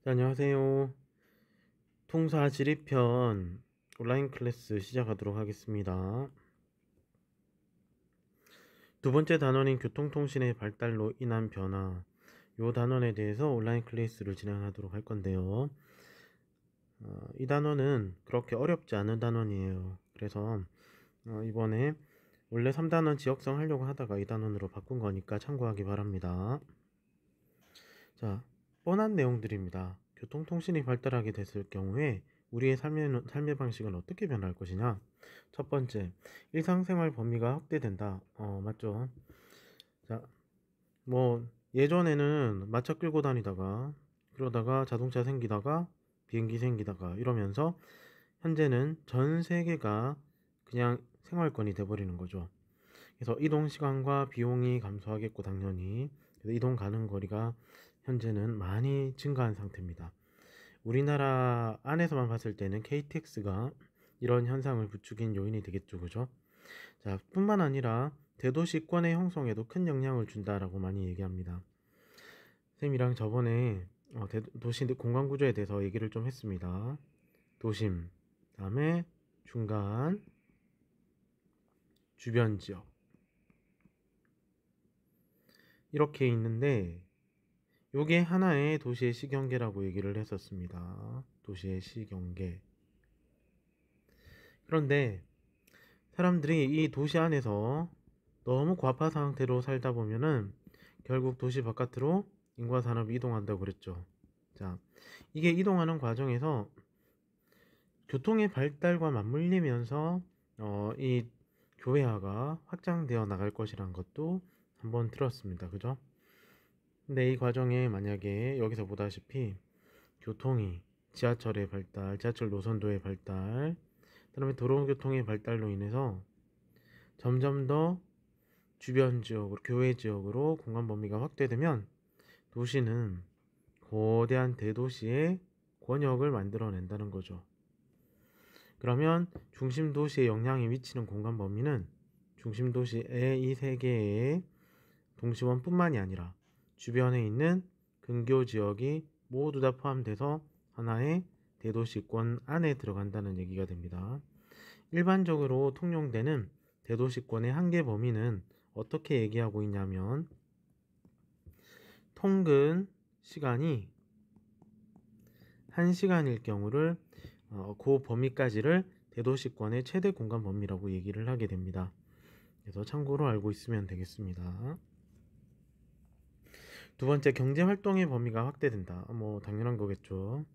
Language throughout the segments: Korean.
네, 안녕하세요. 통사 지리편 온라인 클래스 시작하도록 하겠습니다. 두 번째 단원인 교통통신의 발달로 인한 변화, 이 단원에 대해서 온라인 클래스를 진행하도록 할 건데요. 이 단원은 그렇게 어렵지 않은 단원이에요. 그래서 이번에 원래 3단원 지역성 하려고 하다가 이 단원으로 바꾼 거니까 참고하기 바랍니다. 자, 뻔한 내용들입니다. 교통통신이 발달하게 됐을 경우에 우리의 삶의 방식은 어떻게 변할 것이냐? 첫 번째, 일상생활 범위가 확대된다. 맞죠? 자, 뭐, 예전에는 마차 끌고 다니다가, 그러다가 자동차 생기다가, 비행기 생기다가, 이러면서, 현재는 전 세계가 그냥 생활권이 돼버리는 거죠. 그래서 이동 시간과 비용이 감소하겠고, 당연히. 그래서 이동 가는 거리가 현재는 많이 증가한 상태입니다. 우리나라 안에서만 봤을 때는 KTX가 이런 현상을 부추긴 요인이 되겠죠, 그죠? 자, 뿐만 아니라 대도시권의 형성에도 큰 영향을 준다라고 많이 얘기합니다. 쌤이랑 저번에 도시 공간 구조에 대해서 얘기를 좀 했습니다. 도심, 다음에 중간, 주변 지역 이렇게 있는데 요게 하나의 도시의 시경계라고 얘기를 했었습니다. 도시의 시경계. 그런데 사람들이 이 도시 안에서 너무 과파 상태로 살다 보면은 결국 도시 바깥으로 인과 산업이 이동한다고 그랬죠. 자, 이게 이동하는 과정에서 교통의 발달과 맞물리면서 이 교외화가 확장되어 나갈 것이란 것도 한번 들었습니다. 그죠? 근데 이 과정에 만약에 여기서 보다시피 교통이 지하철의 발달, 지하철 노선도의 발달, 그다음에 도로교통의 발달로 인해서 점점 더 주변 지역으로, 교외 지역으로 공간 범위가 확대되면 도시는 거대한 대도시의 권역을 만들어낸다는 거죠. 그러면 중심 도시에 영향이 미치는 공간 범위는 중심 도시의 이 세 개의 동시원뿐만이 아니라 주변에 있는 근교 지역이 모두 다 포함돼서 하나의 대도시권 안에 들어간다는 얘기가 됩니다. 일반적으로 통용되는 대도시권의 한계 범위는 어떻게 얘기하고 있냐면 통근 시간이 1시간일 경우를 그 범위까지를 대도시권의 최대 공간 범위라고 얘기를 하게 됩니다. 그래서 참고로 알고 있으면 되겠습니다. 두 번째, 경제활동의 범위가 확대된다. 뭐 당연한 거겠죠.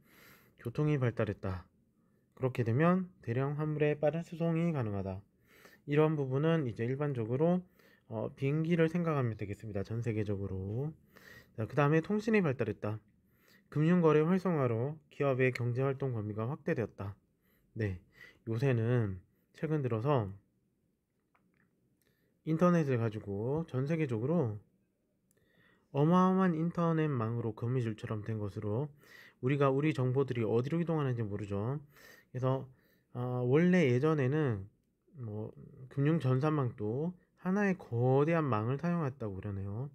교통이 발달했다. 그렇게 되면 대량 화물의 빠른 수송이 가능하다. 이런 부분은 이제 일반적으로 비행기를 생각하면 되겠습니다. 전 세계적으로. 그 다음에 통신이 발달했다. 금융거래 활성화로 기업의 경제활동 범위가 확대되었다. 네, 요새는 최근 들어서 인터넷을 가지고 전 세계적으로 어마어마한 인터넷망으로 거미줄처럼 된 것으로 우리가 우리 정보들이 어디로 이동하는지 모르죠. 그래서 원래 예전에는 뭐 금융 전산망도 하나의 거대한 망을 사용했다고 그러네요.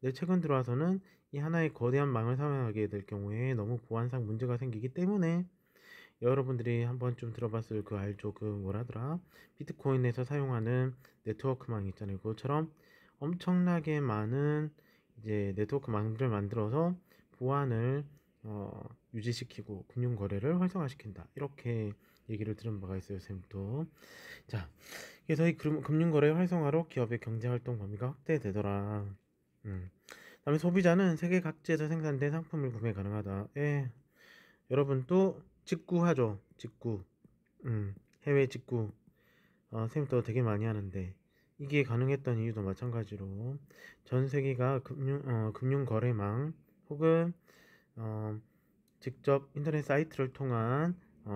근데 최근 들어와서는 이 하나의 거대한 망을 사용하게 될 경우에 너무 보안상 문제가 생기기 때문에 여러분들이 한번 좀 들어봤을 그 알죠? 그 뭐라더라? 비트코인에서 사용하는 네트워크망 있잖아요. 그것처럼 엄청나게 많은 이제 네트워크망들을 만들어서 보안을 유지시키고 금융 거래를 활성화시킨다. 이렇게 얘기를 들은 바가 있어요, 쌤도. 자, 그래서 이 금융 거래 활성화로 기업의 경제 활동 범위가 확대되더라. 그다음에 소비자는 세계 각지에서 생산된 상품을 구매 가능하다. 예. 여러분 또 직구하죠. 직구. 해외 직구. 쌤도 되게 많이 하는데 이게 가능했던 이유도 마찬가지로 전 세계가 금융 거래망 혹은 어, 직접 인터넷 사이트를 통한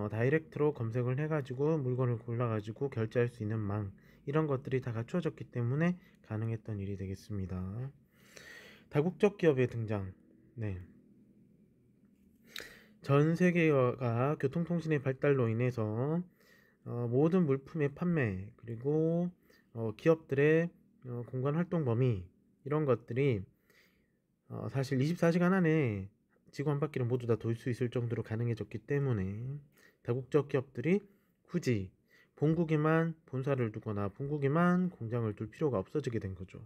다이렉트로 검색을 해가지고 물건을 골라가지고 결제할 수 있는 망 이런 것들이 다 갖추어졌기 때문에 가능했던 일이 되겠습니다. 다국적 기업의 등장. 네. 전 세계가 교통통신의 발달로 인해서 모든 물품의 판매 그리고 기업들의 공간 활동 범위 이런 것들이 사실 24시간 안에 지구 한 바퀴를 모두 다 돌 수 있을 정도로 가능해졌기 때문에 다국적 기업들이 굳이 본국에만 본사를 두거나 본국에만 공장을 둘 필요가 없어지게 된 거죠.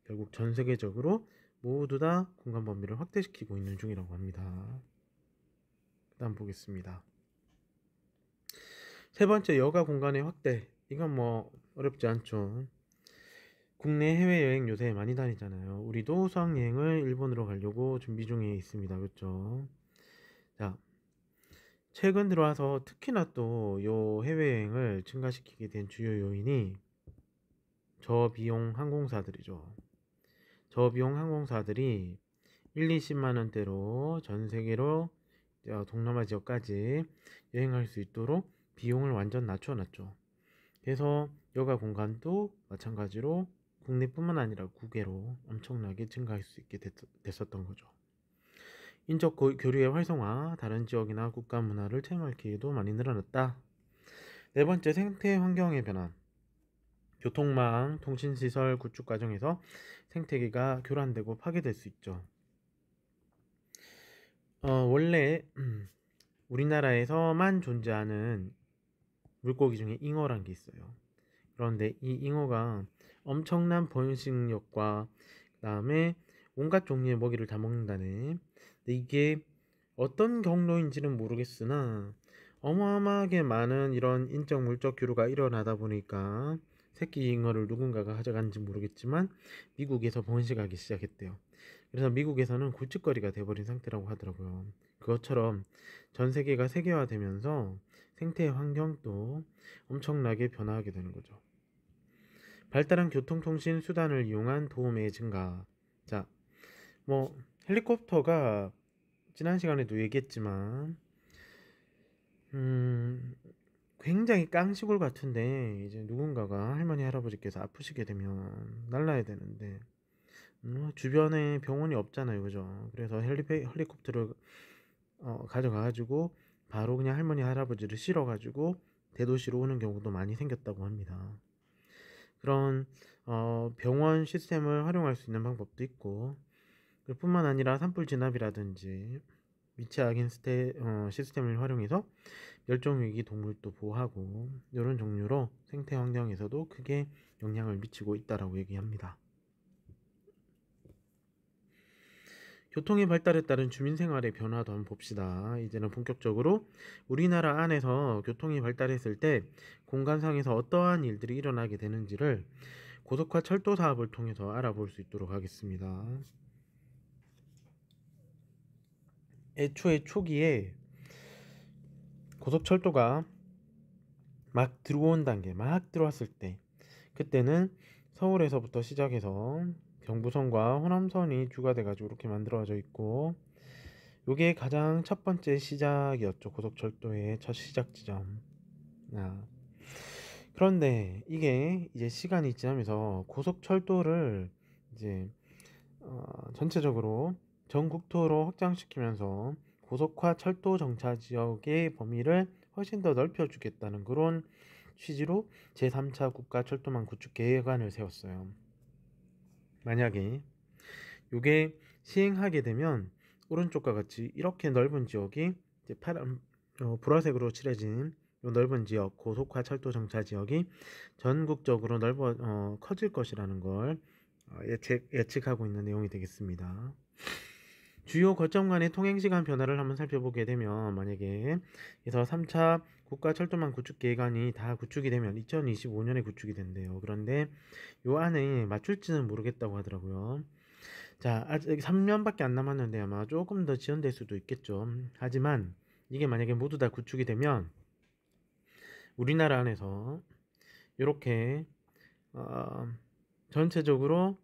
결국 전 세계적으로 모두 다 공간 범위를 확대시키고 있는 중이라고 합니다. 다음 보겠습니다. 세 번째, 여가 공간의 확대. 이건 뭐 어렵지 않죠. 국내 해외여행 요새 많이 다니잖아요. 우리도 수학여행을 일본으로 가려고 준비 중에 있습니다. 그렇죠? 자, 최근 들어와서 특히나 또 요 해외여행을 증가시키게 된 주요 요인이 저비용 항공사들이죠. 저비용 항공사들이 1, 20만 원대로 전 세계로 동남아 지역까지 여행할 수 있도록 비용을 완전 낮춰놨죠. 그래서 여가 공간도 마찬가지로 국내뿐만 아니라 국외로 엄청나게 증가할 수 있게 됐었던 거죠. 인적 교류의 활성화, 다른 지역이나 국가 문화를 체험할 기회도 많이 늘어났다. 네 번째, 생태 환경의 변화. 교통망, 통신시설 구축 과정에서 생태계가 교란되고 파괴될 수 있죠. 원래 우리나라에서만 존재하는 물고기 중에 잉어란 게 있어요. 그런데 이 잉어가 엄청난 번식력과 그다음에 온갖 종류의 먹이를 다 먹는다네. 근데 이게 어떤 경로인지는 모르겠으나 어마어마하게 많은 이런 인적 물적 교류가 일어나다 보니까 새끼 잉어를 누군가가 가져갔는지 모르겠지만 미국에서 번식하기 시작했대요. 그래서 미국에서는 골칫거리가 돼버린 상태라고 하더라고요. 그것처럼 전 세계가 세계화되면서 생태 환경도 엄청나게 변화하게 되는 거죠. 발달한 교통통신 수단을 이용한 도움의 증가. 자, 뭐 헬리콥터가 지난 시간에도 얘기했지만 굉장히 깡시골 같은데 이제 누군가가 할머니 할아버지께서 아프시게 되면 날라야 되는데 주변에 병원이 없잖아요, 그죠? 그래서 헬리콥터를 가져가가지고 바로 그냥 할머니 할아버지를 실어가지고 대도시로 오는 경우도 많이 생겼다고 합니다. 그런 병원 시스템을 활용할 수 있는 방법도 있고, 뿐만 아니라 산불 진압이라든지 위치 확인 시스템을 활용해서 멸종위기 동물도 보호하고 이런 종류로 생태 환경에서도 크게 영향을 미치고 있다라고 얘기합니다. 교통의 발달에 따른 주민생활의 변화도 한번 봅시다. 이제는 본격적으로 우리나라 안에서 교통이 발달했을 때 공간상에서 어떠한 일들이 일어나게 되는지를 고속화 철도 사업을 통해서 알아볼 수 있도록 하겠습니다. 애초에 초기에 고속철도가 막 들어온 단계, 막 들어왔을 때 그때는 서울에서부터 시작해서 경부선과 호남선이 주가 돼가지고 이렇게 만들어져 있고 요게 가장 첫 번째 시작이었죠. 고속철도의 첫 시작 지점. 그런데 이게 이제 시간이 지나면서 고속철도를 이제 전체적으로 전국토로 확장시키면서 고속화 철도 정차 지역의 범위를 훨씬 더 넓혀주겠다는 그런 취지로 제3차 국가철도망 구축 계획안을 세웠어요. 만약에 이게 시행하게 되면 오른쪽과 같이 이렇게 넓은 지역이 이제 보라색으로 칠해진 이 넓은 지역 고속화 철도 정차 지역이 전국적으로 커질 것이라는 걸 예측하고 있는 내용이 되겠습니다. 주요 거점 간의 통행시간 변화를 한번 살펴보게 되면 만약에 그래서 3차 국가철도망 구축 계획안이 다 구축이 되면 2025년에 구축이 된대요. 그런데 요 안에 맞출지는 모르겠다고 하더라고요. 자, 아직 3년밖에 안 남았는데 아마 조금 더 지연될 수도 있겠죠. 하지만 이게 만약에 모두 다 구축이 되면 우리나라 안에서 이렇게 전체적으로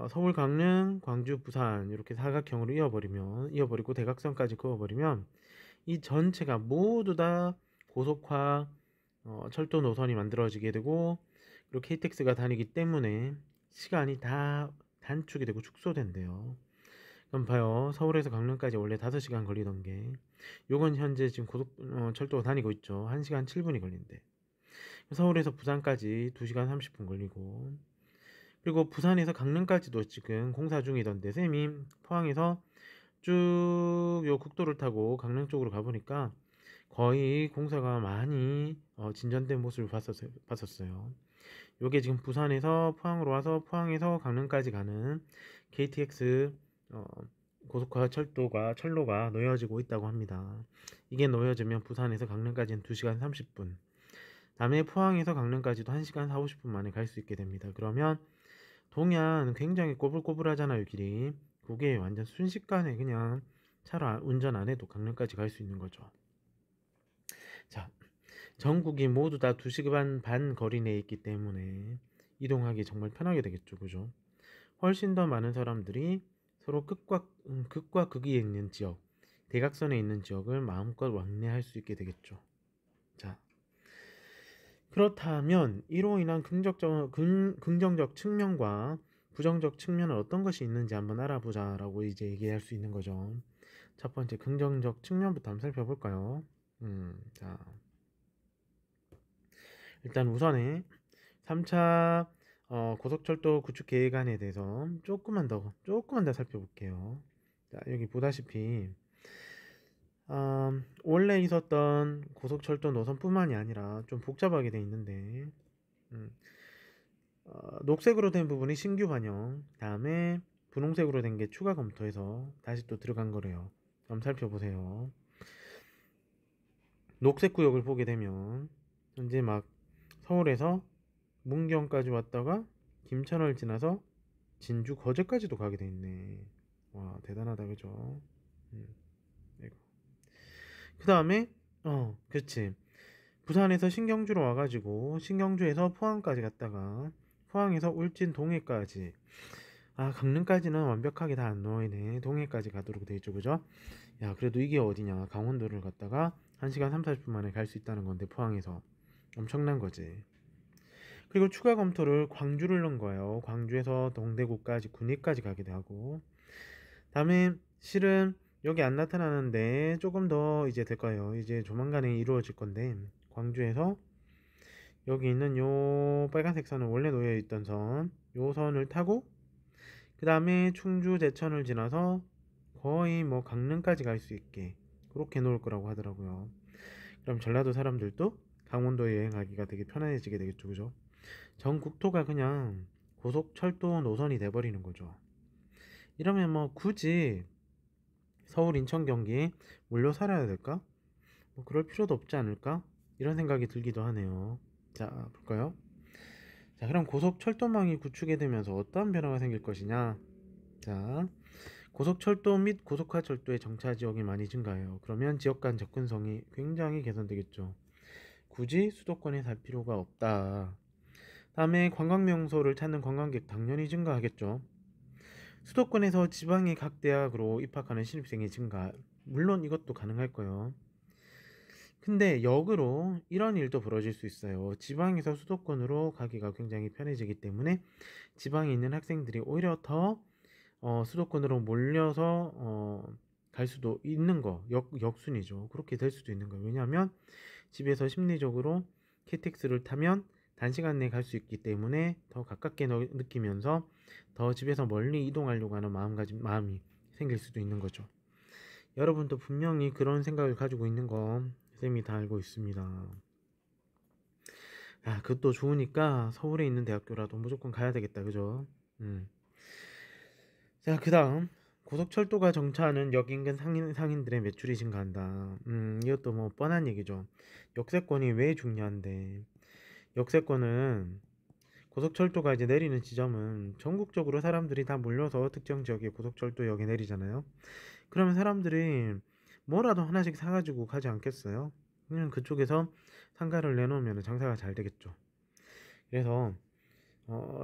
서울, 강릉, 광주, 부산 이렇게 사각형으로 이어버리고 대각선까지 그어버리면 이 전체가 모두 다 고속화 철도 노선이 만들어지게 되고 그리고 KTX가 다니기 때문에 시간이 다 단축이 되고 축소된대요. 그럼 봐요. 서울에서 강릉까지 원래 5시간 걸리던 게 요건 현재 지금 철도가 다니고 있죠. 1시간 7분이 걸린대. 서울에서 부산까지 2시간 30분 걸리고 그리고 부산에서 강릉까지도 지금 공사 중이던데 쌤이 포항에서 쭉 요 국도를 타고 강릉 쪽으로 가보니까 거의 공사가 많이 진전된 모습을 봤었어요. 요게 지금 부산에서 포항으로 와서 포항에서 강릉까지 가는 KTX 어, 고속화 철로가 놓여지고 있다고 합니다. 이게 놓여지면 부산에서 강릉까지는 2시간 30분, 다음에 포항에서 강릉까지도 1시간 4, 50분 만에 갈 수 있게 됩니다. 그러면 동해안 굉장히 꼬불꼬불하잖아요, 길이. 그게 완전 순식간에 그냥 차로 운전 안 해도 강릉까지 갈 수 있는 거죠. 자, 전국이 모두 다 2시간 반 거리 내에 있기 때문에 이동하기 정말 편하게 되겠죠, 그죠? 훨씬 더 많은 사람들이 서로 극과 극이 있는 지역, 대각선에 있는 지역을 마음껏 왕래할 수 있게 되겠죠. 자, 그렇다면 이로 인한 긍정적 측면과 부정적 측면은 어떤 것이 있는지 한번 알아보자라고 이제 얘기할 수 있는 거죠. 첫 번째 긍정적 측면부터 한번 살펴볼까요? 자, 일단 우선에 3차 고속철도 구축 계획안에 대해서 조금만 더 살펴볼게요. 자, 여기 보다시피 원래 있었던 고속철도 노선뿐만이 아니라 좀 복잡하게 돼 있는데 음, 녹색으로 된 부분이 신규 반영, 다음에 분홍색으로 된 게 추가 검토해서 다시 또 들어간 거래요. 한번 살펴보세요. 녹색 구역을 보게 되면 현재 막 서울에서 문경까지 왔다가 김천을 지나서 진주 거제까지도 가게 돼 있네. 와, 대단하다, 그죠? 그 다음에 그렇지. 부산에서 신경주로 와가지고 신경주에서 포항까지 갔다가 포항에서 울진 동해까지, 강릉까지는 완벽하게 다 안 놓이네. 동해까지 가도록 돼 있죠, 그죠? 야, 그래도 이게 어디냐? 강원도를 갔다가 1시간 3, 40분 만에 갈 수 있다는 건데 포항에서 엄청난 거지. 그리고 추가 검토를 광주를 넣은 거예요. 광주에서 동대구까지 군위까지 가기도 하고. 다음에 실은 여기 안 나타나는데 조금 더 이제 될 거예요. 이제 조만간에 이루어질 건데 광주에서 여기 있는 요 빨간색 선은 원래 놓여 있던 선, 요 선을 타고 그 다음에 충주 제천을 지나서 거의 뭐 강릉까지 갈 수 있게 그렇게 놓을 거라고 하더라고요. 그럼 전라도 사람들도 강원도 여행하기가 되게 편해지게 되겠죠, 그죠? 전 국토가 그냥 고속철도 노선이 돼버리는 거죠. 이러면 뭐 굳이 서울, 인천, 경기에 몰려 살아야 될까? 뭐 그럴 필요도 없지 않을까? 이런 생각이 들기도 하네요. 자, 볼까요? 자, 그럼 고속철도망이 구축이 되면서 어떠한 변화가 생길 것이냐? 자, 고속철도 및 고속화철도의 정차 지역이 많이 증가해요. 그러면 지역 간 접근성이 굉장히 개선되겠죠. 굳이 수도권에 살 필요가 없다. 다음에 관광 명소를 찾는 관광객 당연히 증가하겠죠. 수도권에서 지방의 각 대학으로 입학하는 신입생이 증가. 물론 이것도 가능할 거예요. 근데 역으로 이런 일도 벌어질 수 있어요. 지방에서 수도권으로 가기가 굉장히 편해지기 때문에 지방에 있는 학생들이 오히려 더 수도권으로 몰려서 갈 수도 있는 거, 역순이죠. 그렇게 될 수도 있는 거예요. 왜냐하면 집에서 심리적으로 KTX를 타면 단시간 내에 갈 수 있기 때문에 더 가깝게 느끼면서 더 집에서 멀리 이동하려고 하는 마음이 생길 수도 있는 거죠. 여러분도 분명히 그런 생각을 가지고 있는 거 쌤이 다 알고 있습니다. 그것도 좋으니까 서울에 있는 대학교라도 무조건 가야 되겠다, 그죠? 자, 그 다음 고속철도가 정차하는 역 인근 상인들의 매출이 증가한다. 이것도 뭐 뻔한 얘기죠. 역세권이 왜 중요한데, 역세권은 고속철도가 이제 내리는 지점은 전국적으로 사람들이 다 몰려서 특정 지역의 고속철도역에 내리잖아요. 그러면 사람들이 뭐라도 하나씩 사가지고 가지 않겠어요? 그냥 그쪽에서 상가를 내놓으면 장사가 잘 되겠죠. 그래서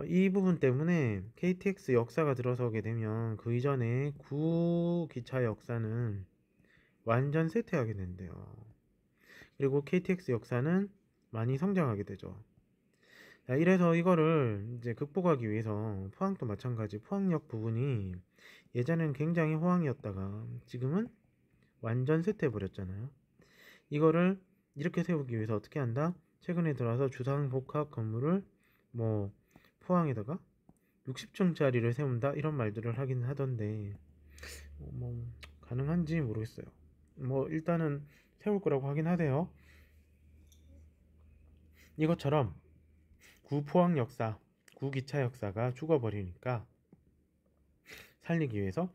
이 부분 때문에 KTX 역사가 들어서게 되면 그 이전에 구기차 역사는 완전 쇠퇴하게 된대요. 그리고 KTX 역사는 많이 성장하게 되죠. 자, 이래서 이거를 이제 극복하기 위해서 포항도 마찬가지 포항역 부분이 예전엔 굉장히 호황이었다가 지금은 완전 쇠퇴해버렸잖아요. 이거를 이렇게 세우기 위해서 어떻게 한다? 최근에 들어와서 주상복합 건물을 뭐 포항에다가 60층짜리를 세운다 이런 말들을 하긴 하던데 뭐 가능한지 모르겠어요. 뭐 일단은 세울 거라고 하긴 하대요. 이것처럼 구포항 역사, 구기차 역사가 죽어버리니까 살리기 위해서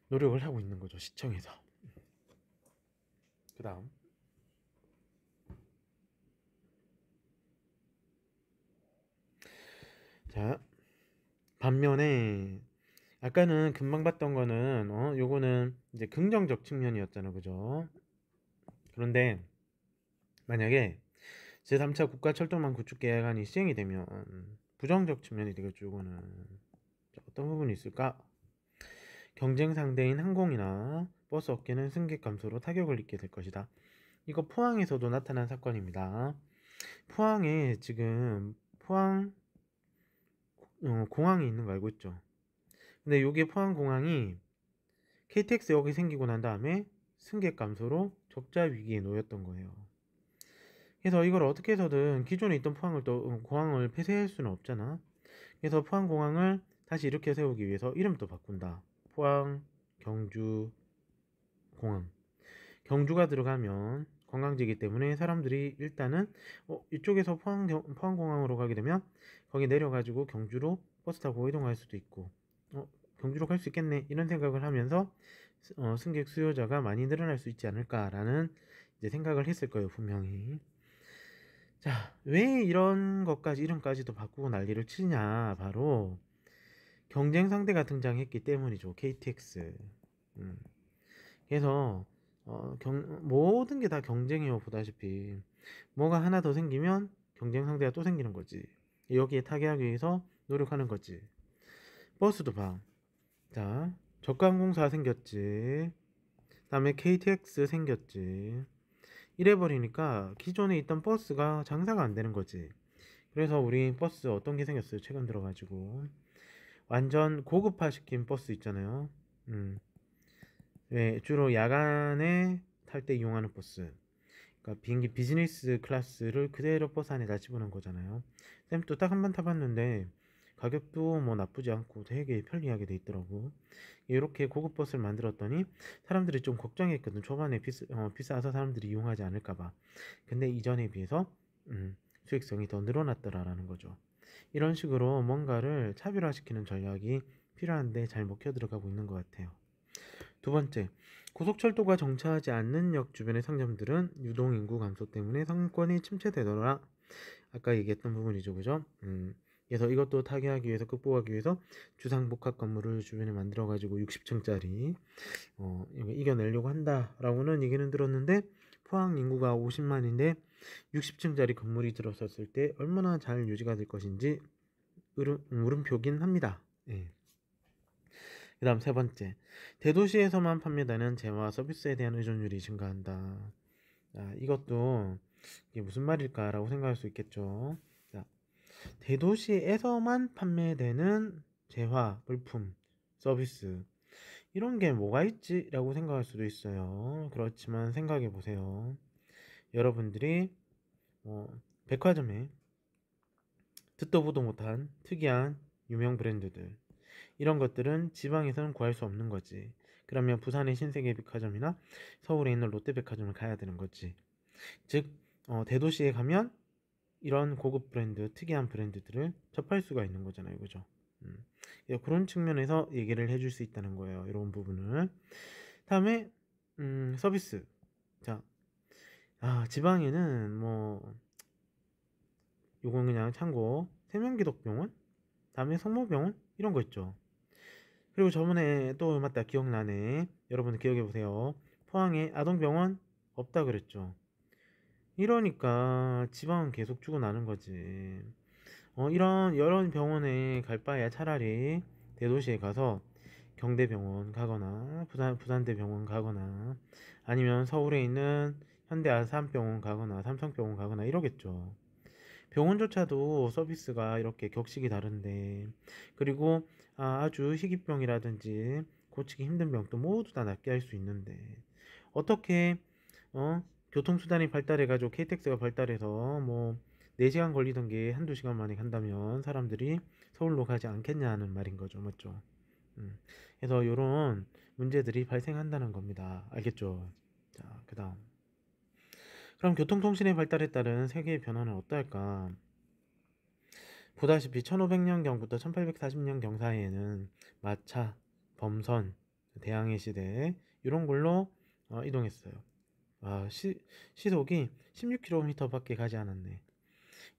노력을 하고 있는 거죠, 시청에서. 그 다음, 자, 반면에 아까는 금방 봤던 거는 요거는 이제 긍정적 측면이었잖아, 그죠? 그런데 만약에 제3차 국가철도망 구축 계획안이 시행이 되면 부정적 측면이 되겠죠. 요거는 어떤 부분이 있을까? 경쟁 상대인 항공이나 버스 업계는 승객 감소로 타격을 입게 될 것이다. 이거 포항에서도 나타난 사건입니다. 포항에 지금 포항 공항이 있는 거 알고 있죠? 근데 요게 포항 공항이 KTX역이 생기고 난 다음에 승객 감소로 적자 위기에 놓였던 거예요. 그래서 이걸 어떻게 해서든 기존에 있던 포항을 또 공항을 폐쇄할 수는 없잖아. 그래서 포항 공항을 다시 일으켜 세우기 위해서 이름도 바꾼다. 포항 경주 공항. 경주가 들어가면 관광지이기 때문에 사람들이 일단은 이쪽에서 포항공항으로 가게 되면 거기 내려가지고 경주로 버스 타고 이동할 수도 있고 경주로 갈 수 있겠네 이런 생각을 하면서 승객 수요자가 많이 늘어날 수 있지 않을까라는 이제 생각을 했을 거예요, 분명히. 자, 왜 이런 것까지 이름까지도 바꾸고 난리를 치냐, 바로 경쟁 상대가 등장했기 때문이죠, KTX. 음. 그래서 모든 게 다 경쟁이요, 보다시피 뭐가 하나 더 생기면 경쟁 상대가 또 생기는 거지. 여기에 타개하기 위해서 노력하는 거지. 버스도 봐. 자, 저가항공사 생겼지. 다음에 KTX 생겼지. 이래 버리니까 기존에 있던 버스가 장사가 안 되는 거지. 그래서 우리 버스 어떤 게 생겼어요, 최근 들어가지고 완전 고급화 시킨 버스 있잖아요. 왜 주로 야간에 탈 때 이용하는 버스. 그러니까 비행기 비즈니스 클래스를 그대로 버스 안에다 집어넣은 거잖아요. 쌤도 딱 한 번 타봤는데 가격도 뭐 나쁘지 않고 되게 편리하게 돼 있더라고. 이렇게 고급 버스를 만들었더니 사람들이 좀 걱정했거든. 초반에 비싸서 사람들이 이용하지 않을까봐. 근데 이전에 비해서 수익성이 더 늘어났더라라는 거죠. 이런 식으로 뭔가를 차별화시키는 전략이 필요한데 잘 먹혀 들어가고 있는 것 같아요. 두 번째, 고속철도가 정차하지 않는 역 주변의 상점들은 유동인구 감소 때문에 상권이 침체되더라. 아까 얘기했던 부분이죠, 그죠? 그래서 이것도 타개하기 위해서, 극복하기 위해서 주상복합 건물을 주변에 만들어가지고 60층짜리 이겨내려고 한다라고는 얘기는 들었는데, 포항 인구가 50만인데 60층짜리 건물이 들어섰을 때 얼마나 잘 유지가 될 것인지 물음표긴 합니다. 예. 그 다음 세 번째, 대도시에서만 판매되는 재화와 서비스에 대한 의존율이 증가한다. 자, 이것도 이게 무슨 말일까라고 생각할 수 있겠죠. 자, 대도시에서만 판매되는 재화, 물품, 서비스 이런 게 뭐가 있지? 라고 생각할 수도 있어요. 그렇지만 생각해 보세요. 여러분들이 백화점에 듣도 보도 못한 특이한 유명 브랜드들 이런 것들은 지방에서는 구할 수 없는 거지. 그러면 부산의 신세계 백화점이나 서울에 있는 롯데백화점을 가야 되는 거지. 즉 대도시에 가면 이런 고급 브랜드, 특이한 브랜드들을 접할 수가 있는 거잖아요, 그죠? 그런 측면에서 얘기를 해줄 수 있다는 거예요, 이런 부분을. 다음에 서비스. 자, 지방에는 뭐 요건 그냥 참고 세명기독병원, 다음에 성모병원 이런 거 있죠. 그리고 저번에 또 맞다, 기억나네. 여러분 기억해 보세요. 포항에 아동병원 없다 그랬죠. 이러니까 지방은 계속 죽어나는 거지. 이런 여러 병원에 갈 바에야 차라리 대도시에 가서 경대병원 가거나 부산대병원 가거나 아니면 서울에 있는 현대 아산병원 가거나 삼성병원 가거나 이러겠죠. 병원조차도 서비스가 이렇게 격식이 다른데, 그리고 아주 희귀병이라든지 고치기 힘든 병도 모두 다 낫게 할 수 있는데 어떻게 교통수단이 발달해가지고 KTX가 발달해서 뭐 4시간 걸리던 게 한두 시간 만에 간다면 사람들이 서울로 가지 않겠냐는 말인 거죠, 맞죠? 그래서 이런 문제들이 발생한다는 겁니다. 알겠죠? 자, 그 다음. 그럼 교통통신의 발달에 따른 세계의 변화는 어떨까? 보다시피 1500년경부터 1840년경 사이에는 마차, 범선, 대항해 시대 이런 걸로 이동했어요. 시속이 16km밖에 가지 않았네.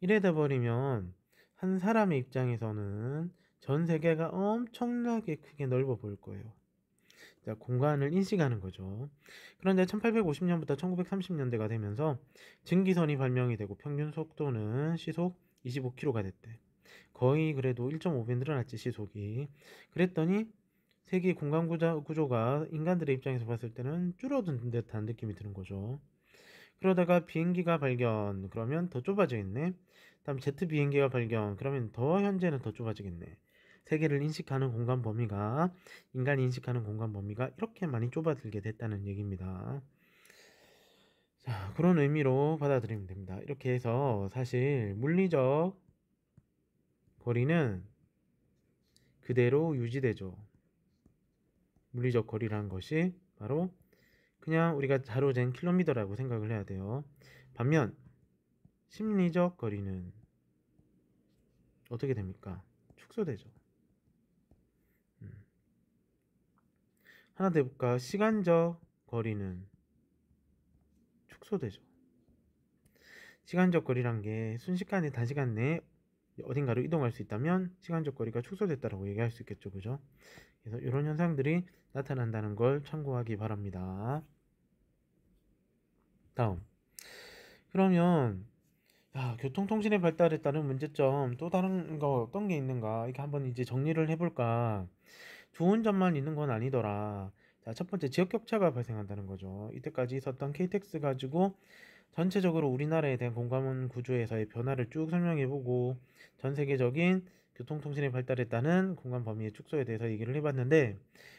이래다 버리면 한 사람의 입장에서는 전 세계가 엄청나게 크게 넓어 보일 거예요. 자, 공간을 인식하는 거죠. 그런데 1850년부터 1930년대가 되면서 증기선이 발명이 되고 평균 속도는 시속 25km가 됐대. 거의 그래도 1.5배 늘어났지, 시속이. 그랬더니 세계 공간 구조가 인간들의 입장에서 봤을 때는 줄어든 듯한 느낌이 드는 거죠. 그러다가 비행기가 발견, 그러면 더 좁아져 있네. 다음 제트 비행기가 발견, 그러면 더 현재는 더 좁아지겠네. 세계를 인식하는 공간 범위가, 인간이 인식하는 공간 범위가 이렇게 많이 좁아들게 됐다는 얘기입니다. 자, 그런 의미로 받아들이면 됩니다. 이렇게 해서 사실 물리적 거리는 그대로 유지되죠. 물리적 거리라는 것이 바로 그냥 우리가 자로 잰 킬로미터라고 생각을 해야 돼요. 반면 심리적 거리는 어떻게 됩니까? 축소되죠. 하나 더 해볼까? 시간적 거리는 축소되죠. 시간적 거리란 게 순식간에 단시간 내에 어딘가로 이동할 수 있다면 시간적 거리가 축소됐다고 얘기할 수 있겠죠. 그죠? 그래서 이런 현상들이 나타난다는 걸 참고하기 바랍니다. 다음. 그러면 교통통신의 발달에 따른 문제점 또 다른 거 어떤 게 있는가 이렇게 한번 이제 정리를 해볼까. 좋은 점만 있는 건 아니더라. 자, 첫 번째 지역 격차가 발생한다는 거죠. 이때까지 있었던 KTX 가지고 전체적으로 우리나라에 대한 공감 구조에서의 변화를 쭉 설명해보고 전 세계적인 교통통신의 발달에 따른 공간 범위의 축소에 대해서 얘기를 해봤는데,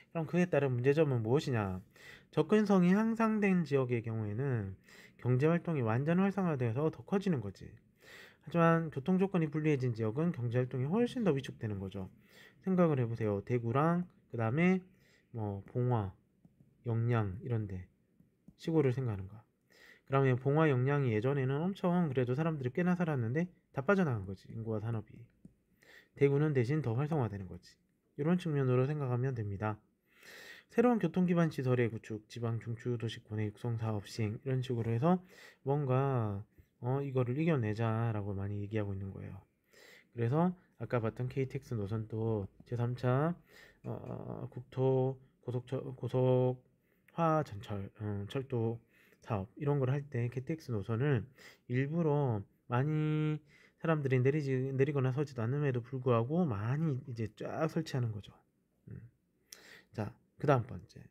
그럼 그에 따른 문제점은 무엇이냐? 접근성이 향상된 지역의 경우에는 경제활동이 완전 활성화되어서 더 커지는 거지. 하지만 교통 조건이 불리해진 지역은 경제활동이 훨씬 더 위축되는 거죠. 생각을 해보세요. 대구랑 그 다음에 뭐 봉화, 영양 이런데 시골을 생각하는 거야. 그러면 봉화, 영양이 예전에는 엄청 그래도 사람들이 꽤나 살았는데 다 빠져나간 거지. 인구와 산업이. 대구는 대신 더 활성화되는 거지. 이런 측면으로 생각하면 됩니다. 새로운 교통기반 시설의 구축, 지방 중추도시 권해 육성 사업 시행 이런 식으로 해서 뭔가 이거를 이겨내자라고 많이 얘기하고 있는 거예요. 그래서 아까 봤던 KTX 노선도 제3차 국토 고속화 전철 철도 사업 이런 걸 할 때 KTX 노선을 일부러 많이 사람들이 내리거나 서지도 않음에도 불구하고 많이 이제 쫙 설치하는 거죠. 자, 그 다음 번째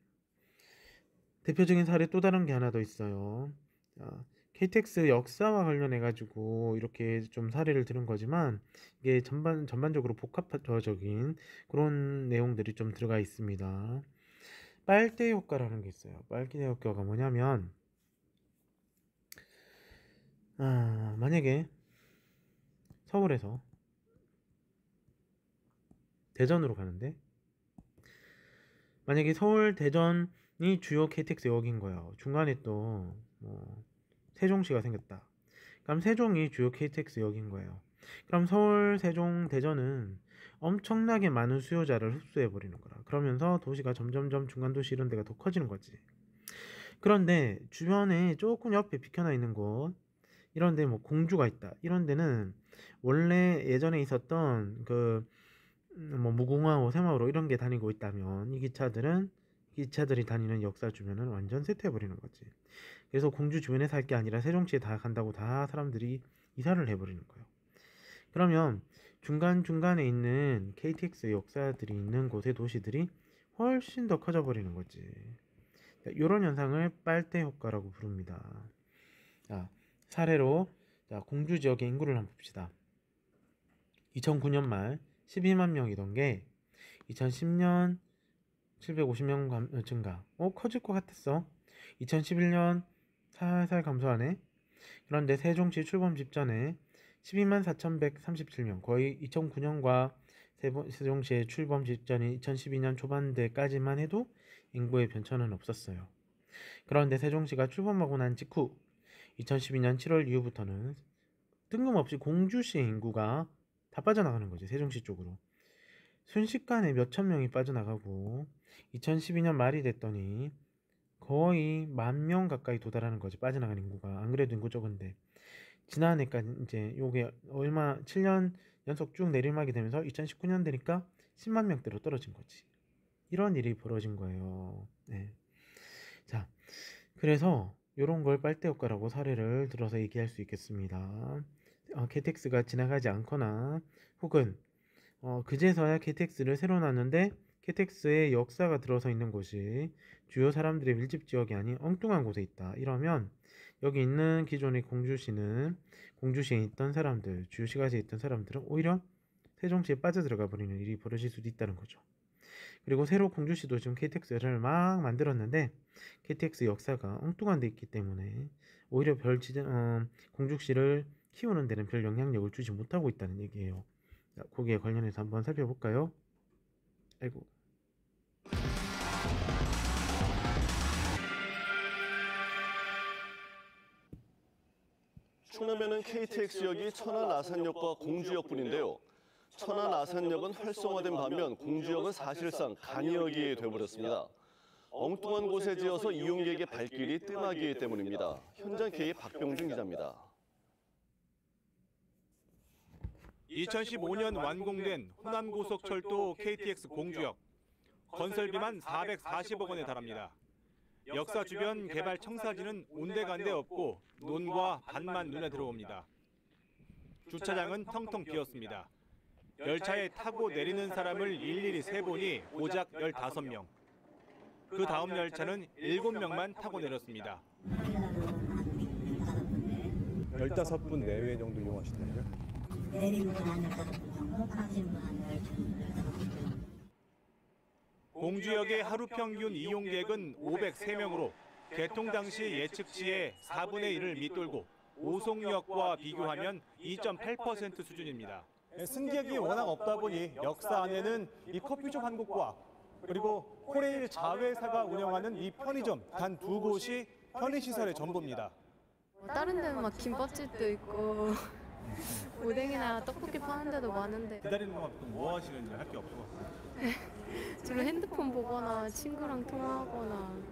대표적인 사례 또 다른 게 하나 더 있어요. 자, KTX 역사와 관련해 가지고 이렇게 좀 사례를 들은 거지만 이게 전반적으로 복합적인 그런 내용들이 좀 들어가 있습니다. 빨대 효과라는 게 있어요. 빨대 효과가 뭐냐면 만약에 서울에서 대전으로 가는데 만약에 서울 대전이 주요 KTX 역인 거예요. 중간에 또 뭐 세종시가 생겼다. 그럼 세종이 주요 KTX 역인 거예요. 그럼 서울, 세종, 대전은 엄청나게 많은 수요자를 흡수해 버리는 거라. 그러면서 도시가 점점점 중간 도시 이런 데가 더 커지는 거지. 그런데 주변에 조금 옆에 비켜나 있는 곳 이런 데 뭐 공주가 있다. 이런 데는 원래 예전에 있었던 그 뭐 무궁화호, 새마을호 이런 게 다니고 있다면 이 기차들이 다니는 역사 주변은 완전 쇠퇴해 버리는 거지. 그래서 공주 주변에 살 게 아니라 세종시에 다 간다고 다 사람들이 이사를 해버리는 거예요. 그러면 중간중간에 있는 KTX 역사들이 있는 곳의 도시들이 훨씬 더 커져 버리는 거지. 이런 현상을 빨대 효과라고 부릅니다. 자, 사례로 공주 지역의 인구를 한번 봅시다. 2009년 말 12만 명이던 게 2010년 750명 증가. 커질 것 같았어. 2011년 살살 감소하네. 그런데 세종시 출범 직전에 12만 4,137명, 거의 2009년과 세종시의 출범 직전인 2012년 초반대까지만 해도 인구의 변천은 없었어요. 그런데 세종시가 출범하고 난 직후 2012년 7월 이후부터는 뜬금없이 공주시의 인구가 다 빠져나가는 거죠. 세종시 쪽으로. 순식간에 몇천 명이 빠져나가고 2012년 말이 됐더니 거의 10,000명 가까이 도달하는 거지. 빠져나가는 인구가. 안 그래도 인구 적은데. 지난해까지 이제 요게 얼마 7년 연속 쭉 내리막이 되면서 2019년 되니까 10만 명대로 떨어진 거지. 이런 일이 벌어진 거예요. 네. 자, 그래서 이런 걸 빨대 효과라고 사례를 들어서 얘기할 수 있겠습니다. KTX가 지나가지 않거나 혹은 그제서야 KTX를 새로 놨는데 KTX의 역사가 들어서 있는 곳이 주요 사람들의 밀집 지역이 아닌 엉뚱한 곳에 있다. 이러면 여기 있는 기존의 공주시에 있던 사람들, 주요 시가지에 있던 사람들은 오히려 세종시에 빠져들어가 버리는 일이 벌어질 수도 있다는 거죠. 그리고 새로 공주시도 지금 KTX를 막 만들었는데 KTX 역사가 엉뚱한 데 있기 때문에 오히려 공주시를 키우는 데는 별 영향력을 주지 못하고 있다는 얘기예요. 자, 거기에 관련해서 한번 살펴볼까요? 아이고. 충남에는 KTX역이 천안 아산역과 공주역뿐인데요. 천안 아산역은 활성화된 반면 공주역은 사실상 간이역이 돼버렸습니다. 엉뚱한 곳에 지어서 이용객의 발길이 뜸하기 때문입니다. 현장 K 박병준 기자입니다. 2015년 완공된 호남고속철도 KTX 공주역. 건설비만 440억 원에 달합니다. 역사 주변 개발 청사지는 온데간데 없고 논과 밭만 눈에 들어옵니다. 주차장은 텅텅 비었습니다. 열차에 타고 내리는 사람을 일일이 세보니 고작 15명. 그 다음 열차는 7명만 타고 내렸습니다. 15분 내외 정도 이용하시더라고요. 내리는 분한 15분 정도, 타시는 분한 15분. 공주역의 하루 평균 이용객은 503명으로 개통 당시 예측치의 4분의 1을 밑돌고 오송역과 비교하면 2.8% 수준입니다. 승객이 워낙 없다 보니 역사 안에는 이 커피숍 한 곳과 그리고 코레일 자회사가 운영하는 이 편의점 단 2곳이 편의시설의 전부입니다. 다른 데는 막 김밥집도 있고 오뎅이나 떡볶이 파는 데도 많은데 기다리는 동안 뭐 하시는지 할 게 없고. 주로 핸드폰 보거나 친구랑 통화하거나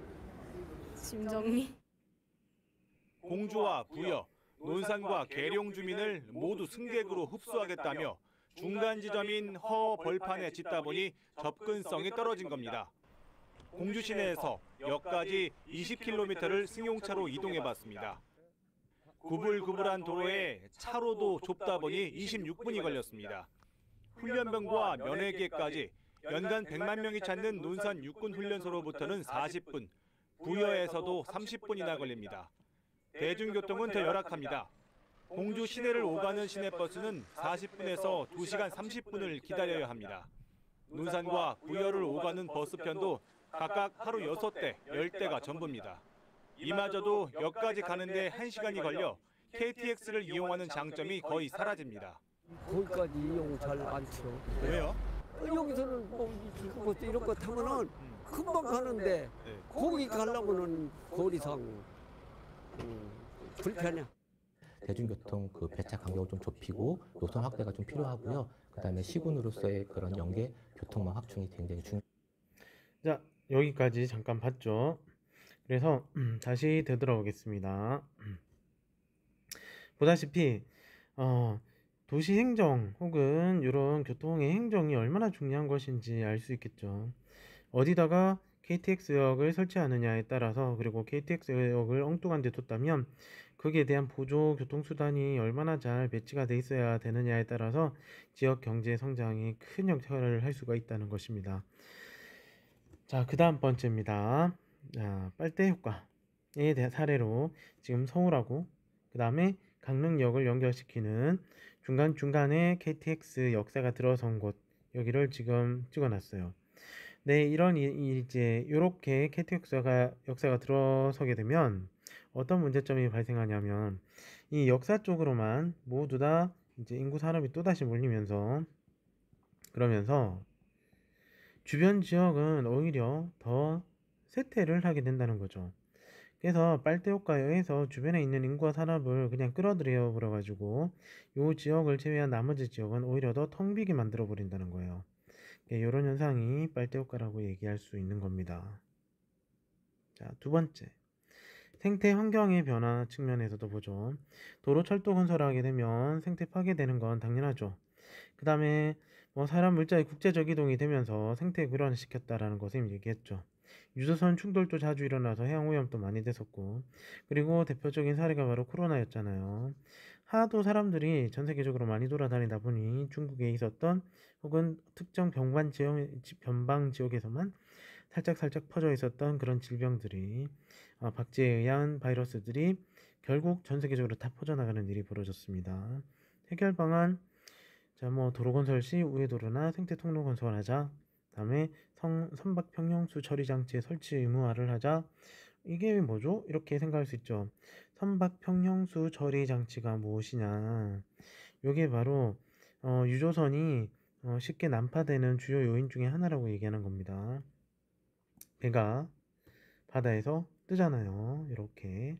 짐 정리. 공주와 부여, 논산과 계룡 주민을 모두 승객으로 흡수하겠다며 중간 지점인 허 벌판에 짓다 보니 접근성이 떨어진 겁니다. 공주 시내에서 역까지 20km를 승용차로 이동해봤습니다. 구불구불한 도로에 차로도 좁다 보니 26분이 걸렸습니다. 훈련병과 면회기까지 연간 100만 명이 찾는 논산 육군훈련소로부터는 40분, 부여에서도 30분이나 걸립니다. 대중교통은 더 열악합니다. 공주 시내를 오가는 시내버스는 40분에서 2시간 30분을 기다려야 합니다. 논산과 부여를 오가는 버스편도 각각 하루 6대, 10대가 전부입니다. 이마저도 역까지 가는데 1시간이 걸려 KTX를 이용하는 장점이 거의 사라집니다. 거기까지 이용 잘 안 쳐. 왜요? 여기서는 뭐 이런 거 타면은 금방 가는데 거기 가려면은 거리상 불편해. 대중교통 그 배차 간격을 좀 좁히고 노선 확대가 좀 필요하고요. 그다음에 시군으로서의 그런 연계 교통망 확충이 굉장히 중요합니다. 자, 여기까지 잠깐 봤죠. 그래서 다시 되돌아오겠습니다. 보다시피 도시 행정 혹은 이런 교통의 행정이 얼마나 중요한 것인지 알 수 있겠죠. 어디다가 KTX역을 설치하느냐에 따라서, 그리고 KTX역을 엉뚱한 데 뒀다면 거기에 대한 보조 교통수단이 얼마나 잘 배치가 돼 있어야 되느냐에 따라서 지역 경제 성장에 큰 역할을 할 수가 있다는 것입니다. 자, 그 다음 번째입니다. 자, 빨대 효과에 대한 사례로 지금 서울하고 그 다음에 강릉역을 연결시키는 중간중간에 KTX 역사가 들어선 곳, 여기를 지금 찍어놨어요. 네, 이제 이렇게 KTX 역사가 들어서게 되면 어떤 문제점이 발생하냐면, 이 역사 쪽으로만 모두 다 이제 인구 산업이 또다시 몰리면서 그러면서 주변 지역은 오히려 더 쇠퇴를 하게 된다는 거죠. 그래서 빨대 효과에 의해서 주변에 있는 인구와 산업을 그냥 끌어들여 버려 가지고 요 지역을 제외한 나머지 지역은 오히려 더 텅 비게 만들어 버린다는 거예요. 이런 현상이 빨대 효과라고 얘기할 수 있는 겁니다. 자, 두 번째. 생태 환경의 변화 측면에서도 보죠. 도로 철도 건설을 하게 되면 생태 파괴되는 건 당연하죠. 그 다음에 뭐 사람 물자의 국제적 이동이 되면서 생태 불안을 시켰다라는 것을 얘기했죠. 유조선 충돌도 자주 일어나서 해양 오염도 많이 됐었고, 그리고 대표적인 사례가 바로 코로나였잖아요. 하도 사람들이 전 세계적으로 많이 돌아다니다 보니 중국에 있었던 혹은 특정 변방 지역에서만 살짝 퍼져 있었던 그런 질병들이 박쥐에 의한 바이러스들이 결국 전 세계적으로 다 퍼져나가는 일이 벌어졌습니다. 해결 방안, 자, 뭐 도로 건설 시 우회도로나 생태 통로 건설하자. 다음에 선박 평형수 처리 장치의 설치 의무화를 하자. 이게 뭐죠? 이렇게 생각할 수 있죠. 선박 평형수 처리 장치가 무엇이냐? 이게 바로 유조선이 쉽게 난파되는 주요 요인 중에 하나라고 얘기하는 겁니다. 배가 바다에서 뜨잖아요. 이렇게.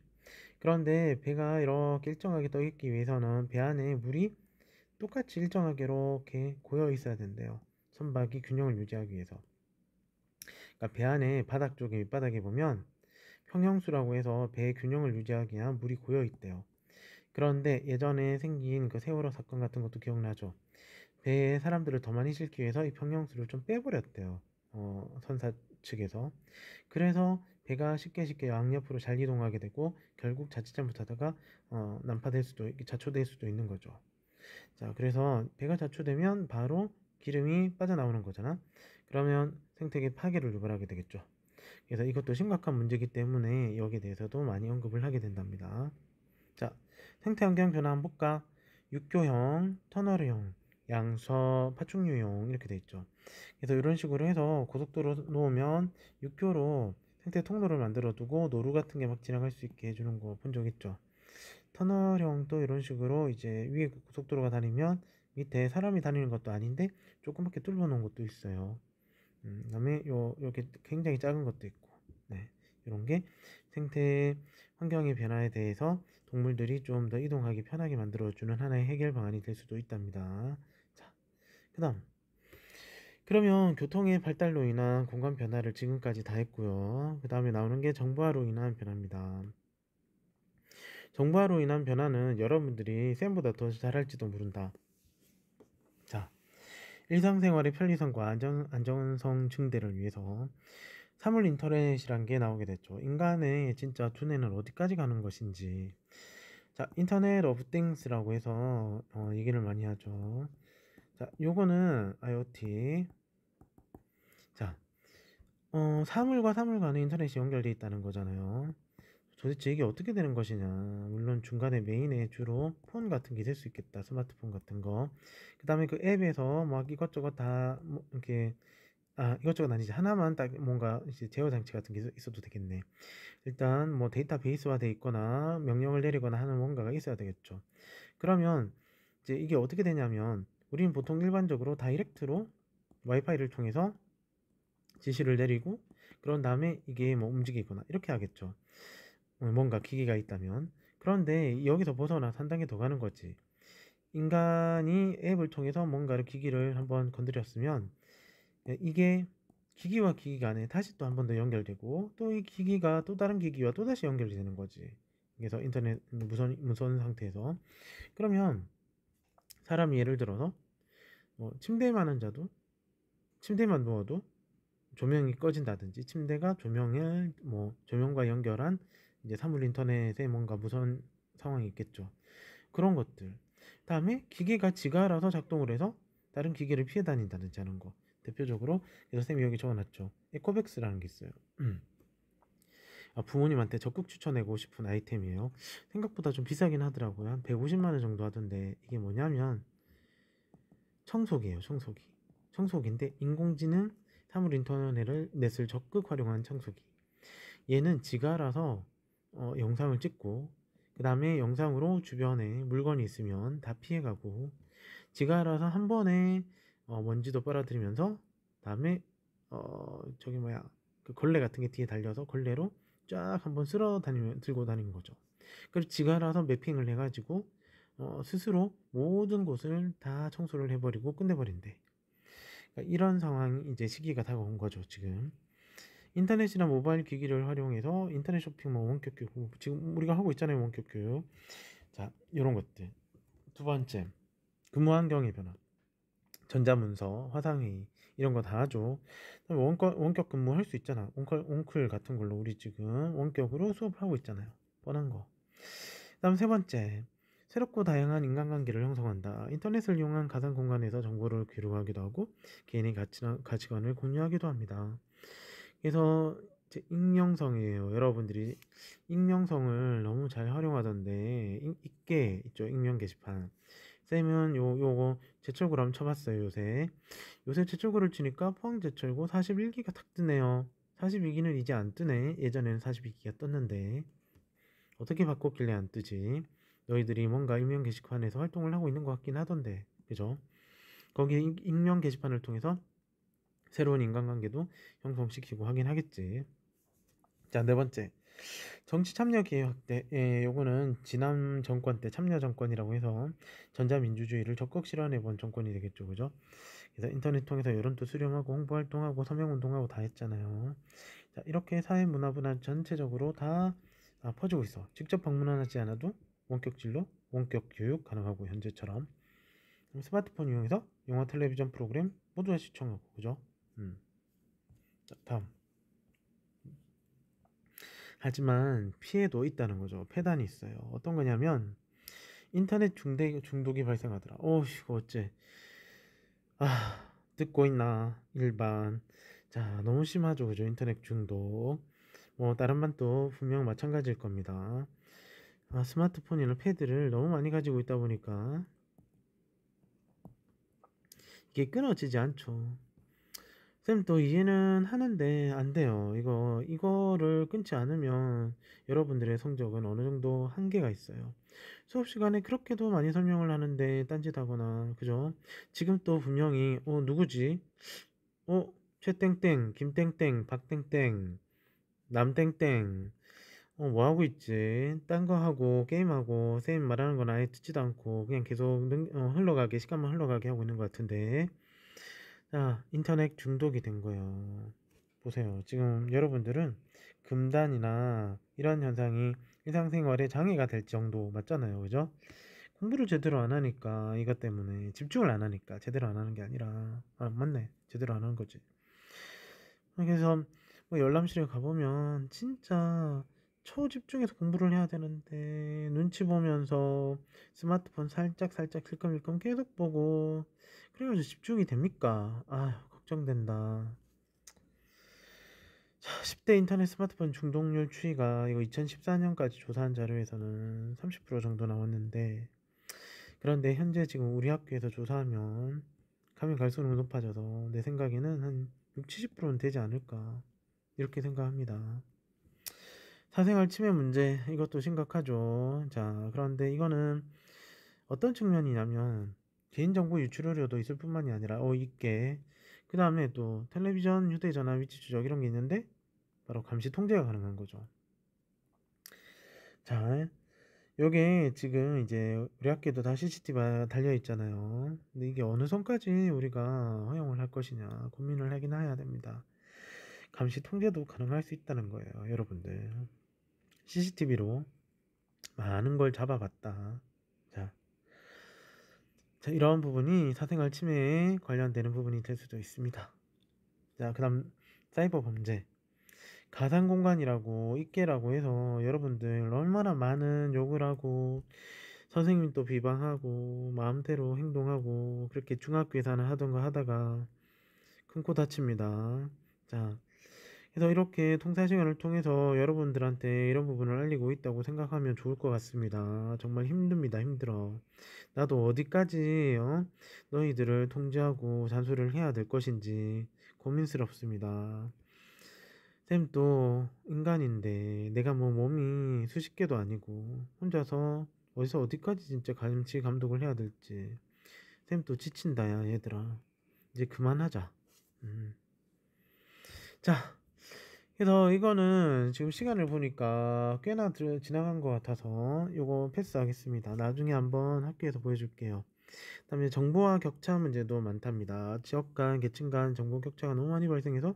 그런데 배가 이렇게 일정하게 떠 있기 위해서는 배 안에 물이 똑같이 일정하게 이렇게 고여 있어야 된대요. 선박이 균형을 유지하기 위해서. 그러니까 배 안에 바닥 쪽에 밑바닥에 보면 평형수라고 해서 배의 균형을 유지하기 위한 물이 고여 있대요. 그런데 예전에 생긴 그 세월호 사건 같은 것도 기억나죠? 배에 사람들을 더 많이 싣기 위해서 이 평형수를 좀 빼버렸대요. 선사 측에서. 그래서 배가 쉽게 양옆으로 잘 이동하게 되고 결국 자칫 잘못하다가 자초될 수도 있는 거죠. 자, 그래서 배가 자초되면 바로 기름이 빠져나오는 거잖아. 그러면 생태계 파괴를 유발하게 되겠죠. 그래서 이것도 심각한 문제이기 때문에 여기에 대해서도 많이 언급을 하게 된답니다. 자, 생태환경 변화 한번 볼까? 육교형, 터널형, 양서, 파충류용 이렇게 돼 있죠. 그래서 이런 식으로 해서 고속도로 놓으면 육교로 생태 통로를 만들어 두고 노루 같은 게 막 지나갈 수 있게 해주는 거 본 적 있죠. 터널형도 이런 식으로 이제 위에 고속도로가 다니면 밑에 사람이 다니는 것도 아닌데 조그맣게 뚫어 놓은 것도 있어요. 그다음에 요게 굉장히 작은 것도 있고, 네, 이런 게 생태 환경의 변화에 대해서 동물들이 좀 더 이동하기 편하게 만들어주는 하나의 해결 방안이 될 수도 있답니다. 자, 그다음 그러면 교통의 발달로 인한 공간 변화를 지금까지 다 했고요. 그 다음에 나오는 게 정보화로 인한 변화입니다. 정보화로 인한 변화는 여러분들이 쌤보다 더 잘할지도 모른다. 자, 일상생활의 편리성과 안전성 증대를 위해서 사물 인터넷이란 게 나오게 됐죠. 인간의 진짜 두뇌는 어디까지 가는 것인지. 자, 인터넷 오브 띵스라고 해서 얘기를 많이 하죠. 자, 요거는 IoT. 자, 사물과 사물 간에 인터넷이 연결되어 있다는 거잖아요. 도대체 이게 어떻게 되는 것이냐. 물론 중간에 메인에 주로 폰 같은 게 있을 수 있겠다. 스마트폰 같은 거. 그 다음에 그 앱에서 막 이것저것 다 뭐 이렇게 이것저것 아니지. 하나만 딱 뭔가 이제 제어 장치 같은 게 있어도 되겠네. 일단 뭐 데이터베이스화 돼 있거나 명령을 내리거나 하는 뭔가가 있어야 되겠죠. 그러면 이제 이게 어떻게 되냐면 우리는 보통 일반적으로 다이렉트로 와이파이를 통해서 지시를 내리고 그런 다음에 이게 뭐 움직이거나 이렇게 하겠죠. 뭔가 기기가 있다면. 그런데 여기서 벗어나 한 단계 더 가는 거지. 인간이 앱을 통해서 뭔가를 기기를 한번 건드렸으면 이게 기기와 기기 간에 다시 또 한 번 더 연결되고 또 이 기기가 또 다른 기기와 또 다시 연결이 되는 거지. 그래서 인터넷 무선 상태에서. 그러면 사람이 예를 들어서 뭐 침대에만 앉아도 침대만 누워도 조명이 꺼진다든지 침대가 조명과 연결한 이제 사물 인터넷에 뭔가 무선 상황이 있겠죠. 그런 것들. 다음에 기계가 지가 알아서 작동을 해서 다른 기계를 피해 다닌다든지 하는 거. 대표적으로 그래서 쌤이 여기 적어놨죠. 에코백스라는 게 있어요. 부모님한테 적극 추천하고 싶은 아이템이에요. 생각보다 좀 비싸긴 하더라고요. 한 150만 원 정도 하던데 이게 뭐냐면 청소기예요. 청소기인데 인공지능 사물 인터넷을 적극 활용한 청소기. 얘는 지가 알아서 영상을 찍고 그 다음에 영상으로 주변에 물건이 있으면 다 피해가고 지가 알아서 한 번에 먼지도 빨아들이면서 다음에 저기 뭐야 그 걸레 같은 게 뒤에 달려서 걸레로 쫙 한번 쓸어 다니면 들고 다니는 거죠. 그리고 지가 알아서 매핑을 해가지고 스스로 모든 곳을 다 청소를 해버리고 끝내버린대. 그러니까 이런 상황이 이제 시기가 다가온 거죠 지금. 인터넷이나 모바일 기기를 활용해서 인터넷 쇼핑, 뭐 원격 교육, 지금 우리가 하고 있잖아요 원격 교육. 자, 이런 것들. 두 번째, 근무 환경의 변화. 전자문서, 화상회의 이런 거 다 하죠. 원격 근무 할 수 있잖아. 온클 같은 걸로 우리 지금 원격으로 수업을 하고 있잖아요. 뻔한 거. 다음 세 번째, 새롭고 다양한 인간관계를 형성한다. 인터넷을 이용한 가상 공간에서 정보를 기록하기도 하고 개인의 가치관을 공유하기도 합니다. 그래서 이제 익명성이에요. 여러분들이 익명성을 너무 잘 활용하던데 있게 있죠. 익명 게시판. 쌤은 요거 제철구를 쳐봤어요. 요새 제철구를 치니까 포항 제철구 41기가 탁 뜨네요. 42기는 이제 안 뜨네. 예전에는 42기가 떴는데 어떻게 바꿨길래 안 뜨지? 너희들이 뭔가 익명 게시판에서 활동을 하고 있는 것 같긴 하던데, 그죠? 거기에 익명 게시판을 통해서 새로운 인간관계도 형성시키고 하긴 하겠지. 자, 네 번째, 정치 참여 기회 확대. 요거는 지난 정권 때 참여 정권이라고 해서 전자민주주의를 적극 실현해본 정권이 되겠죠, 그죠? 그래서 인터넷 통해서 여론도 수렴하고 홍보 활동하고 서명운동하고 다 했잖아요. 자, 이렇게 사회 문화 전체적으로 다 퍼지고 있어. 직접 방문하지 않아도 원격진로, 원격 교육 가능하고 현재처럼 스마트폰 이용해서 영화, 텔레비전 프로그램 모두 다 시청하고, 그죠? 자, 다음. 하지만 피해도 있다는 거죠. 폐단이 있어요. 어떤 거냐면 인터넷 중독이 발생하더라. 이거 어째? 듣고 있나? 일반. 자, 너무 심하죠, 그죠? 인터넷 중독. 뭐 다른 반도 분명 마찬가지일 겁니다. 스마트폰이나 패드를 너무 많이 가지고 있다 보니까 이게 끊어지지 않죠. 쌤 또 이해는 하는데 안 돼요. 이거를 끊지 않으면 여러분들의 성적은 어느 정도 한계가 있어요. 수업 시간에 그렇게도 많이 설명을 하는데 딴짓하거나, 그죠? 지금 또 분명히 누구지? 최땡땡, 김땡땡, 박땡땡, 남땡땡, 뭐 하고 있지? 딴 거 하고 게임하고 쌤 말하는 건 아예 듣지도 않고 그냥 계속 흘러가게, 시간만 흘러가게 하고 있는 것 같은데, 자, 인터넷 중독이 된 거예요. 보세요. 지금 여러분들은 금단이나 이런 현상이 일상생활에 장애가 될 정도 맞잖아요. 그죠? 공부를 제대로 안 하니까, 이것 때문에 집중을 안 하니까, 제대로 안 하는 게 아니라, 맞네, 제대로 안 하는 거지. 그래서 뭐 열람실에 가보면 진짜 초집중해서 공부를 해야 되는데 눈치 보면서 스마트폰 살짝 힐끔힐끔 계속 보고, 그래가지고 집중이 됩니까? 걱정된다. 자, 10대 인터넷 스마트폰 중독률 추이가 이거 2014년까지 조사한 자료에서는 30% 정도 나왔는데, 그런데 현재 지금 우리 학교에서 조사하면 가면 갈수록 높아져서 내 생각에는 한 60-70%는 되지 않을까, 이렇게 생각합니다. 사생활 침해 문제, 이것도 심각하죠. 자, 그런데 이거는 어떤 측면이냐면 개인정보 유출 우려도 있을 뿐만이 아니라 있게, 그 다음에 또 텔레비전, 휴대전화 위치 추적 이런 게 있는데 바로 감시 통제가 가능한 거죠. 자, 요게 지금 이제 우리 학교도 다 CCTV가 달려 있잖아요. 근데 이게 어느 선까지 우리가 허용을 할 것이냐 고민을 하긴 해야 됩니다. 감시 통제도 가능할 수 있다는 거예요, 여러분들. CCTV로 많은 걸 잡아봤다. 자, 이러한 부분이 사생활 침해에 관련되는 부분이 될 수도 있습니다. 자, 그 다음 사이버 범죄. 가상 공간이라고 있게라고 해서 여러분들 얼마나 많은 욕을 하고 선생님 또 비방하고 마음대로 행동하고, 그렇게 중학교에서는 하던가 하다가 큰 코 다칩니다. 자, 그래서 이렇게 통사 시간을 통해서 여러분들한테 이런 부분을 알리고 있다고 생각하면 좋을 것 같습니다. 정말 힘듭니다. 힘들어. 나도 어디까지 너희들을 통제하고 잔소리를 해야 될 것인지 고민스럽습니다. 쌤도 인간인데 내가 뭐 몸이 수십 개도 아니고 혼자서 어디서 어디까지 진짜 감시 감독을 해야 될지 쌤도 지친다, 야 얘들아. 이제 그만하자. 자, 그래서 이거는 지금 시간을 보니까 꽤나 지나간 것 같아서 요거 패스하겠습니다. 나중에 한번 학교에서 보여줄게요. 그다음에 정보와 격차 문제도 많답니다. 지역 간, 계층 간 정보 격차가 너무 많이 발생해서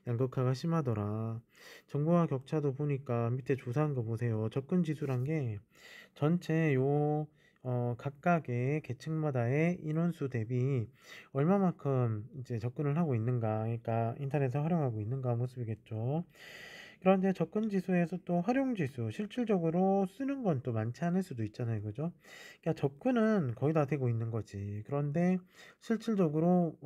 양극화가 심하더라. 정보와 격차도 보니까 밑에 조사한 거 보세요. 접근 지수란 게 전체 각각의 계층마다의 인원수 대비 얼마만큼 이제 접근을 하고 있는가, 그러니까 인터넷을 활용하고 있는가 모습이겠죠. 그런데 접근 지수에서 또 활용 지수, 실질적으로 쓰는 건 또 많지 않을 수도 있잖아요, 그죠? 그러니까 접근은 거의 다 되고 있는 거지. 그런데 실질적으로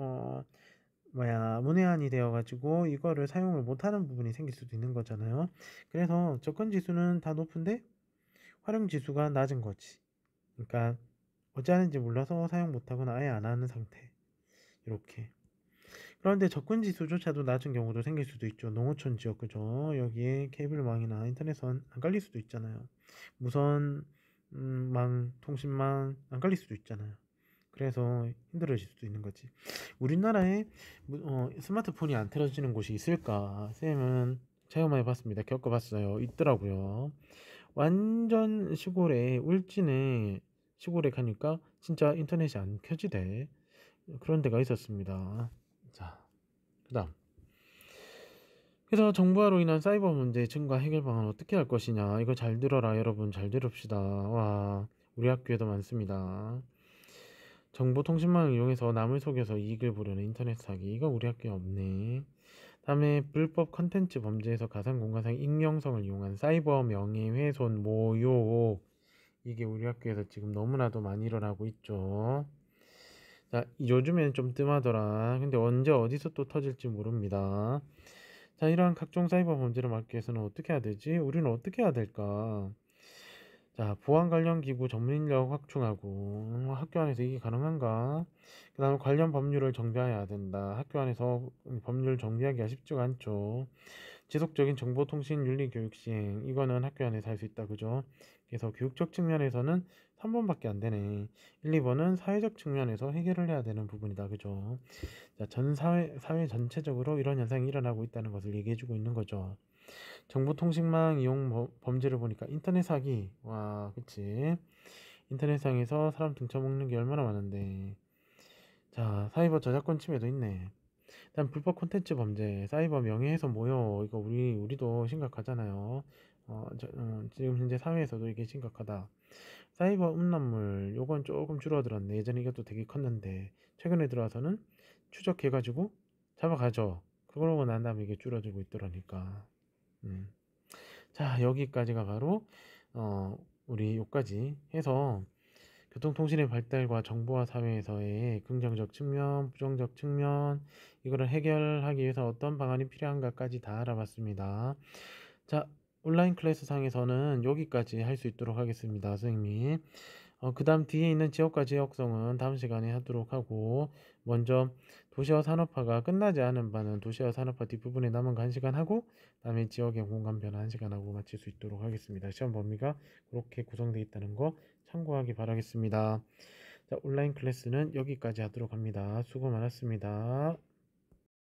문외한이 되어가지고 이거를 사용을 못하는 부분이 생길 수도 있는 거잖아요. 그래서 접근 지수는 다 높은데 활용 지수가 낮은 거지. 그러니까 어찌 하는지 몰라서 사용 못하거나 아예 안 하는 상태. 이렇게. 그런데 접근 지수조차도 낮은 경우도 생길 수도 있죠. 농어촌 지역, 그죠? 여기에 케이블망이나 인터넷선 안 깔릴 수도 있잖아요. 무선 통신망 안 깔릴 수도 있잖아요. 그래서 힘들어질 수도 있는 거지. 우리나라에 스마트폰이 안 틀어지는 곳이 있을까? 쌤은 체험해 봤습니다. 겪어봤어요. 있더라고요. 완전 시골에 울진에 시골에 가니까 진짜 인터넷이 안 켜지대. 그런 데가 있었습니다. 자, 그다음. 그래서 정보화로 인한 사이버 문제 증가 해결 방안 어떻게 할 것이냐. 이거 잘 들어라, 여러분. 잘 들읍시다. 와, 우리 학교에도 많습니다. 정보통신망을 이용해서 남을 속여서 이익을 보려는 인터넷 사기. 이거 우리 학교에 없네. 다음에 불법 컨텐츠 범죄에서 가상 공간상 익명성을 이용한 사이버 명예훼손 모욕. 이게 우리 학교에서 지금 너무나도 많이 일어나고 있죠. 자, 요즘에는 좀 뜸하더라. 근데 언제 어디서 또 터질지 모릅니다. 자, 이러한 각종 사이버 범죄를 막기 위해서는 어떻게 해야 되지? 우리는 어떻게 해야 될까? 자, 보안 관련 기구 전문 인력 확충하고 학교 안에서 이게 가능한가? 그 다음에 관련 법률을 정비해야 된다. 학교 안에서 법률 정비하기가 쉽지가 않죠. 지속적인 정보통신 윤리 교육 시행, 이거는 학교 안에서 할 수 있다, 그죠? 그래서 교육적 측면에서는 3번밖에 안 되네. 1, 2번은 사회적 측면에서 해결을 해야 되는 부분이다, 그죠? 자, 전 사회 전체적으로 이런 현상이 일어나고 있다는 것을 얘기해주고 있는 거죠. 정보통신망 이용 범죄를 보니까 인터넷 사기, 와, 그치? 인터넷상에서 사람 등쳐먹는 게 얼마나 많은데. 자, 사이버 저작권 침해도 있네. 일단 불법 콘텐츠 범죄, 사이버 명예훼손 모욕, 이거 우리도 심각하잖아요. 지금 현재 사회에서도 이게 심각하다. 사이버 음란물, 요건 조금 줄어들었네. 예전에 이것도 되게 컸는데 최근에 들어와서는 추적해가지고 잡아가죠. 그러고 난 다음에 이게 줄어들고 있더라니까. 자, 여기까지가 바로 우리 요까지 해서 교통통신의 발달과 정보화 사회에서의 긍정적 측면, 부정적 측면, 이거를 해결하기 위해서 어떤 방안이 필요한가까지 다 알아봤습니다. 자, 온라인 클래스 상에서는 여기까지 할 수 있도록 하겠습니다, 선생님이. 그 다음 뒤에 있는 지역과 지역성은 다음 시간에 하도록 하고, 먼저 도시화 산업화가 끝나지 않은 바는 도시화 산업화 뒷부분에 남은 거 1시간 하고, 다음에 지역의 공간 변화 1시간 하고 마칠 수 있도록 하겠습니다. 시험 범위가 그렇게 구성되어 있다는 거 참고하기 바라겠습니다. 자, 온라인 클래스는 여기까지 하도록 합니다. 수고 많았습니다.